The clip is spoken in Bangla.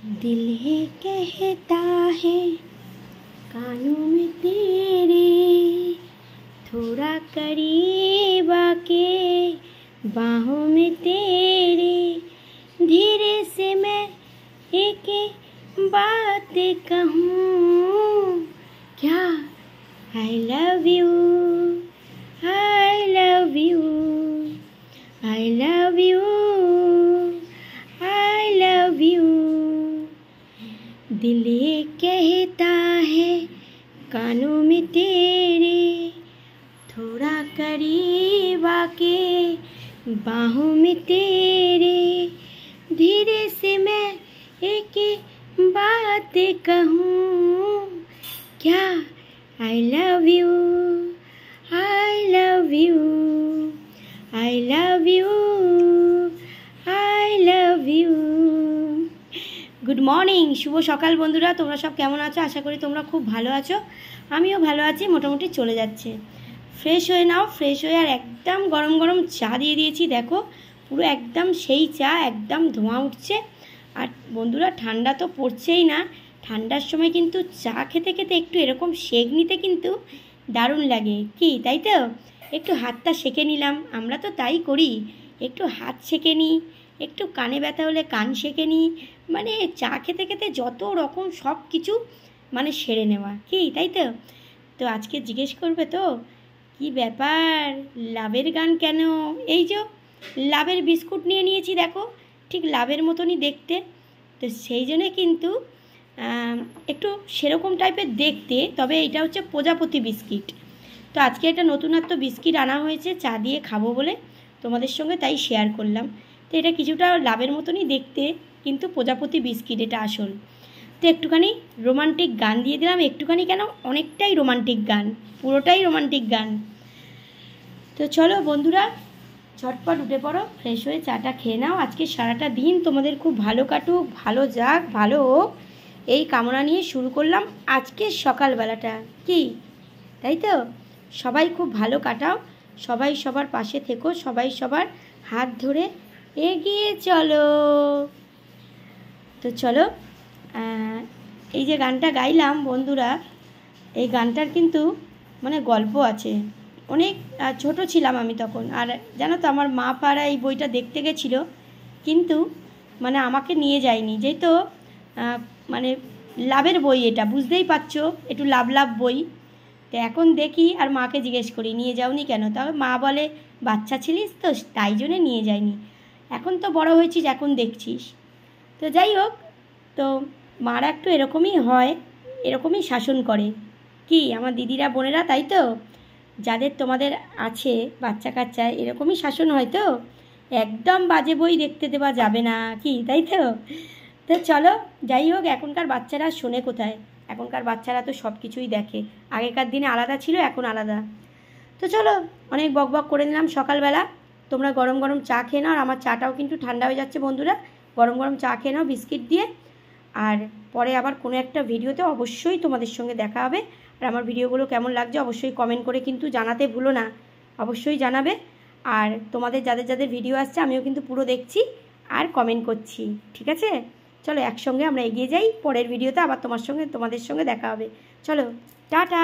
दिल है कहता है कानों में तेरे, थोड़ा करीब आके बाहों में तेरे, धीरे से मैं एक बात कहूँ क्या, I love you, I love you, I love you, I love you. दिल कहता है कानों में तेरे, थोड़ा करीब आके बाहों में तेरे, धीरे से मैं एक बात कहूँ क्या, I love you, I love you, I love you, I love you. Good morning, शुभ सकाल बंधुरा, তোমরা সব কেমন আছো? আশা করি তোমরা খুব ভালো আছো। আমিও ভালো আছি, মোটামুটি চলে যাচ্ছে। ফ্রেশ হয়ে নাও, ফ্রেশ হয়ে আর একদম গরম গরম চা দিয়ে দিয়েছি, দেখো পুরো একদম সেই চা, একদম ধোঁয়া উঠছে। আর বন্ধুরা ঠান্ডা তো পড়ছেই না, ঠান্ডার সময় কিন্তু চা খেতে খেতে একটু এরকম সেঁক নিতে কিন্তু দারুণ লাগে, কি তাই তো? একটু হাতটা সেঁকে নিলাম, আমরা তো তাই করি, একটু হাত সেঁকে নিই, একটু কানে ব্যথা হলে কান সেঁকে নিই, মানে চা খেতে খেতে যত রকম সব কিছু মানে সেরে নেওয়া, কি তাই তো? তো আজকে জিজ্ঞেস করবে তো কি ব্যাপার, লাভের গান কেন? এই যে লাভের বিস্কুট নিয়ে নিয়েছি, দেখো ঠিক লাভের মতনই দেখতে, তো সেই জন্যে কিন্তু একটু সেরকম টাইপের দেখতে, তবে এটা হচ্ছে প্রজাপতি বিস্কিট। তো আজকে একটা নতুনত্ব বিস্কিট আনা হয়েছে চা দিয়ে খাবো বলে তোমাদের সঙ্গে, তাই শেয়ার করলাম। তো এটা কিছুটা লাভের মতনই দেখতে, কিন্তু প্রজাপতি বিস্কিট এটা আসল। তো একটুখানি রোমান্টিক গান দিয়ে দিলাম, একটুখানি কেন অনেকটাই রোমান্টিক গান, পুরোটাই রোমান্টিক গান। তো চলো বন্ধুরা ঝটপট উঠে পড়ো, ফ্রেশ হয়ে চাটা খেয়ে নাও। আজকে সারাটা দিন তোমাদের খুব ভালো কাটুক, ভালো যাক, ভালো হোক, এই কামনা নিয়ে শুরু করলাম আজকের সকালবেলাটা, কি তাই তো? সবাই খুব ভালো কাটাও, সবাই সবার পাশে থেকো, সবাই সবার হাত ধরে এগিয়ে চলো। তো চলো, এই যে গানটা গাইলাম বন্ধুরা, এই গানটার কিন্তু মানে গল্প আছে। অনেক ছোট ছিলাম আমি তখন, আর জানো তো আমার মা পাড়া এই বইটা দেখতে গেছিলো, কিন্তু মানে আমাকে নিয়ে যায়নি, যেহেতু মানে লাভের বই, এটা বুঝতেই পারছো, একটু লাভ লাভ বই। তো এখন দেখি আর মাকে জিজ্ঞেস করি নিয়ে যাওনি কেন, তবে মা বলে বাচ্চা ছিলিস তো তাই জন্যে নিয়ে যায়নি, এখন তো বড় হয়েছিস এখন দেখছিস। তো যাই হোক, তো মারা একটু এরকমই হয়, এরকমই শাসন করে, কি আমার দিদিরা বোনেরা, তাই তো? যাদের তোমাদের আছে বাচ্চা কাচ্চা, এরকমই শাসন হয় তো, একদম বাজে বই দেখতে দেওয়া যাবে না, কি তাই তো? তো চলো যাই হোক, এখনকার বাচ্চারা শোনে কোথায়, এখনকার বাচ্চারা তো সব কিছুই দেখে, আগেকার দিনে আলাদা ছিল, এখন আলাদা। তো চলো অনেক বক বক করে নিলাম সকালবেলা, তোমরা গরম গরম চা খেয়ে নাও, আর আমার চাটাও কিন্তু ঠান্ডা হয়ে যাচ্ছে বন্ধুরা, গরম গরম চা খেয়ে নাও বিস্কিট দিয়ে। আর পরে আবার কোনো একটা ভিডিওতে অবশ্যই তোমাদের সঙ্গে দেখা হবে। আর আমার ভিডিওগুলো কেমন লাগছে অবশ্যই কমেন্ট করে কিন্তু জানাতে ভুলো না, অবশ্যই জানাবে। আর তোমাদের যাদের যাদের ভিডিও আসছে আমিও কিন্তু পুরো দেখছি আর কমেন্ট করছি, ঠিক আছে? চলো একসঙ্গে আমরা এগিয়ে যাই, পরের ভিডিওতে আবার তোমাদের সঙ্গে দেখা হবে। চলো টাটা।